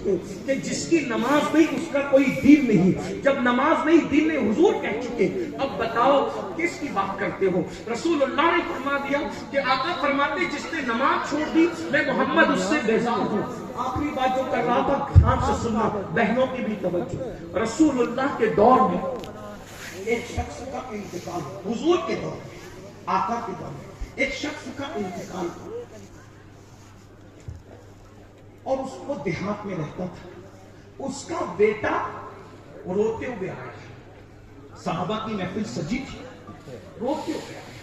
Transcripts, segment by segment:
چکے کہ جس کی نماز نہیں اس کا کوئی دین نہیں. جب نماز نہیں دین نہیں حضور کہہ چکے, اب بتاؤ کس کی بات کرتے ہو؟ رسول اللہ نے فرما دیا کہ آقا فرماتے جس نے نماز چھوڑ دی میں محمد اس سے بیزار ہوں. آخری بات جو کر رہا تھا دھیان سے سننا, بہنوں کی بھی توجہ. رسول اللہ کے دور میں ایک شخص کا انتقال, حضور کے دور میں, آقا کے دور میں ایک شخص کا انتقال ہوا اور اس کو دیہات میں رہتا تھا. اس کا بیٹا روتے ہوئے آیا, صحابہ کی محفل سجی تھی, روتے ہوئے آیا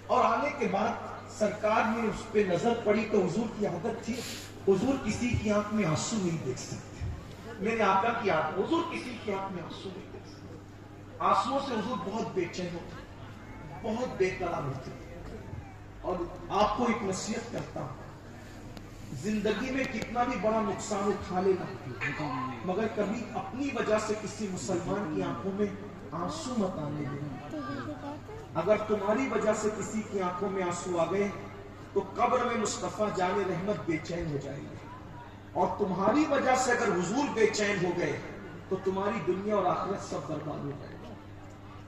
اور آنے کے بعد سرکار نے اس پہ نظر پڑی تو حضور کی عادت تھی, حضور کسی کی آنکھ میں آنسو نہیں دیکھ سکتے. میرے آقا کی عادت, حضور کسی کی آنکھ میں آنسو نہیں دیکھ سکتے. آنسوؤں سے حضور بہت بے چین ہوتے, بہت بے قرار ہوتے. اور آپ کو ایک نصیحت کرتا ہوں, زندگی میں کتنا بھی بڑا نقصان اٹھا لینا مگر کبھی اپنی وجہ سے کسی مسلمان کی آنکھوں میں آنسو مت آنے دینا. اگر تمہاری وجہ سے کسی کی آنکھوں میں آنسو آ گئے تو قبر میں مصطفیٰ جان رحمت بے چین ہو جائے گی, اور تمہاری وجہ سے اگر حضور بے چین ہو گئے تو تمہاری دنیا اور آخرت سب برباد ہو جائے گی.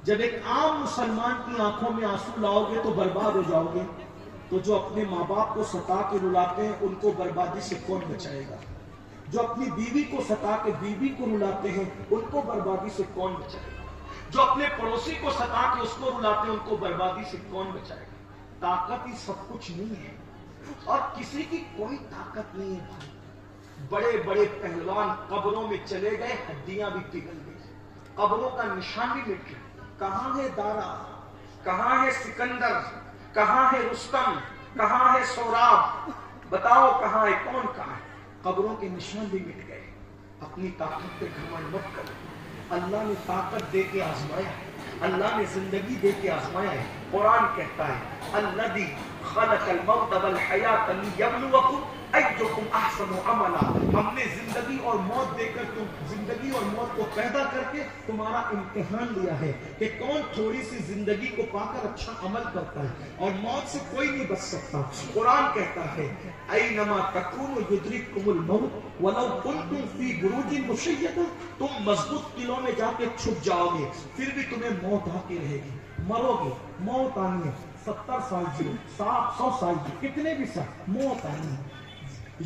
جب ایک عام مسلمان کی آنکھوں میں آنسو لاؤ گے تو برباد ہو جاؤ گے, تو جو اپنے ماں باپ کو ستا کے رلاتے ہیں ان کو بربادی سے کون بچائے گا؟ جو اپنی بیوی کو ستا کے بیوی کو رلاتے ہیں ان کو بربادی سے کون بچائے گا؟ جو اپنے پڑوسی کو ستا کے اس کو رلاتے ہیں ان کو بربادی سے کون بچائے گا؟ طاقت ہی سب کچھ نہیں ہے, اور کسی کی کوئی طاقت نہیں ہے بھائی. بڑے بڑے پہلوان قبروں میں چلے گئے, ہڈیاں بھی پگھل گئی, قبروں کا نشان بھی مٹ گیا. کہاں ہے دارا, کہاں ہے سکندر, کہاں ہے رستم, کہاں ہے سوراب؟ بتاؤ کہاں ہے, کون کہاں ہے؟ قبروں کے نشان بھی مٹ گئے. اپنی طاقت پہ گھمنڈ مت کرو. اللہ نے طاقت دے کے آزمایا ہے, اللہ نے زندگی دے کے آزمایا ہے. قرآن کہتا ہے الذی خلق الموت والحیات لیبلوکم ایکم احسن عملا. ہم نے زندگی اور موت دے کر زندگی اور موت کو پیدا کر کے تمہارا امتحان لیا ہے کہ کون تھوڑی سی زندگی کو پا کر اچھا عمل کرتا ہے, اور موت سے کوئی نہیں بچ سکتا. قرآن کہتا ہے اینما تکونوا یدرککم الموت ولو کنتم فی بروج مشیدہ. تم مضبوط قلعوں میں جا کے چھپ جاؤ گے پھر بھی تمہیں موت آتی رہے گی, مرو گے, موت آنی ہے. 70 سال جیو, 100 سال جیو, کتنے بھی سال, موت آنی ہے.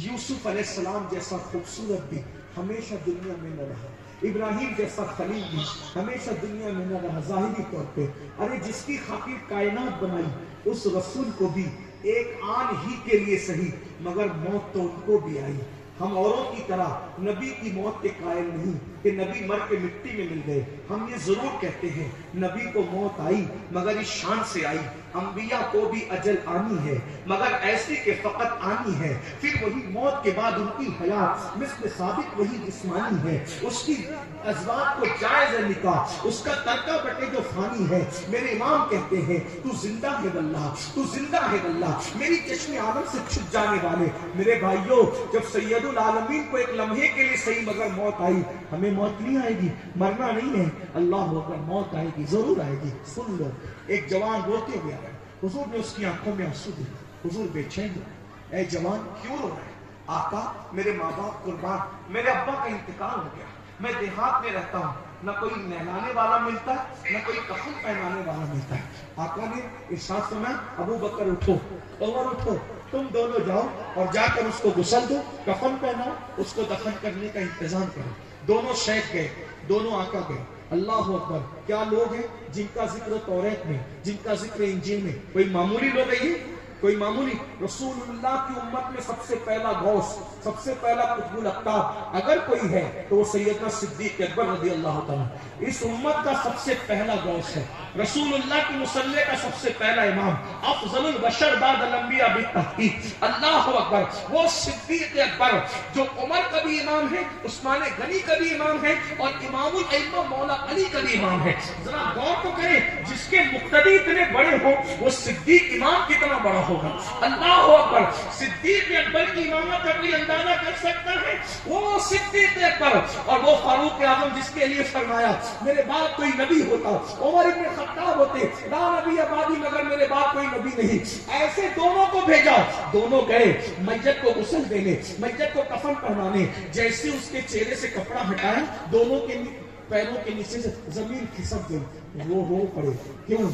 یوسف علیہ السلام جیسا خوبصورت بھی ہمیشہ دنیا میں نہ رہا, ابراہیم جیسا خلیل بھی ہمیشہ دنیا میں نہ رہا ظاہری طور پہ. ارے جس کی خاطر کائنات بنائی اس رسول کو بھی ایک آن ہی کے لیے صحیح مگر موت تو ان کو بھی آئی. ہم اوروں کی طرح نبی کی موت کے قائل نہیں کہ نبی مر کے مٹی میں مل گئے. ہم یہ ضرور کہتے ہیں نبی کو موت آئی مگر اس شان سے آئی. انبیاء کو بھی اجل آنی ہے مگر ایسی کہ فقط آنی ہے, پھر وہی موت کے بعد ان کی حیات مثل ثابت وہی جسمانی ہے. اس کی ازواج کو جائز ہے نکاح, اس کا ترکہ بٹے جو فانی ہے. میرے امام کہتے ہیں تو زندہ ہے واللہ, تو زندہ ہے واللہ, میری چشم عالم سے چھپ جانے والے. میرے بھائیوں جب سید العالمین کو ایک لمحے کے لیے صحیح مگر موت آئی, ہمیں موت نہیں آئے گی, مرنا نہیں ہے. اللہ اکبر, موت آئے گی, ضرور آئے گی. سن لو, ایک جوان روتے ہوئے آیا, حضور نے اس کی آنکھوں میں آنسو دیے. حضور بے چین ہوئے, اے جوان کیوں رو رہے؟ آقا میرے ماں باپ قربان, میرے ابا کا انتقال ہو گیا, میں دیہات میں رہتا ہوں, نہ کوئی نہلانے والا ملتا ہے نہ کوئی کفن پہنانے والا ملتا ہے. آقا نے ارشاد فرمایا ابو بکر اٹھو, عمر اٹھو, تم دونوں جاؤ اور جا کر اس کو غسل دو, کفن پہناؤ, اس کو دفن کرنے کا انتظام کرو. دونوں شیخ گئے, دونوں آقا گئے. اللہ اکبر, کیا لوگ ہیں جن کا ذکر توریت میں, جن کا ذکر انجیل میں. کوئی معمولی لوگ ہیں, کوئی معمولی. رسول اللہ کی امت میں سب سے پہلا غوث, سب سے پہلا قطب الاقطاب اگر کوئی ہے تو وہ سیدنا صدیق اکبر رضی اللہ تعالیٰ. اس امت کا سب سے پہلا غوث ہے, رسول اللہ کی مصلی کا سب سے پہلا امام, افضل البشر بعد الانبیاء بالتحقیق. اللہ اکبر, وہ صدیق اکبر جو عمر کا بھی امام ہے, عثمان غنی کا بھی امام ہے, اور امام الائمہ مولا علی کا بھی امام ہے. ذرا غور تو کریں, جس کے مقتدی اتنے بڑے ہو وہ صدیق امام کتنا بڑا ہوگا. اللہ اکبر, صدیق اکبر کی امامت کا کوئی اندازہ کر سکتا ہے؟ وہ صدیق اکبر اور وہ فاروق اعظم جس کے لیے فرمایا میرے بعد کوئی نبی ہوتا، عمر ابن خطاب ہوتے، لا نبی بعدی مگر میرے بعد کوئی نبی نہیں، ایسے دونوں کو بھیجا، دونوں گئے میت کو غسل دینے، میت کو کفن پہنانے، جیسے اس کے چہرے سے کپڑا ہٹایا دونوں کے پیروں کے نیچے سے زمین کھسک گئی، وہ رو پڑے، کیوں؟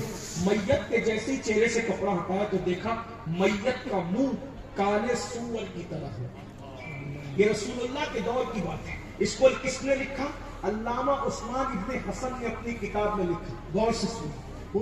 میت کے جیسے ہی چہرے سے کپڑا ہٹایا تو دیکھا میت کا منہ کالے سور کی طرح ہے۔ یہ رسول اللہ کے دور کی بات ہے، اس کو کس نے لکھا؟ علامہ عثمان ابن حسن نے اپنی کتاب میں لکھا، غور سے سنیں۔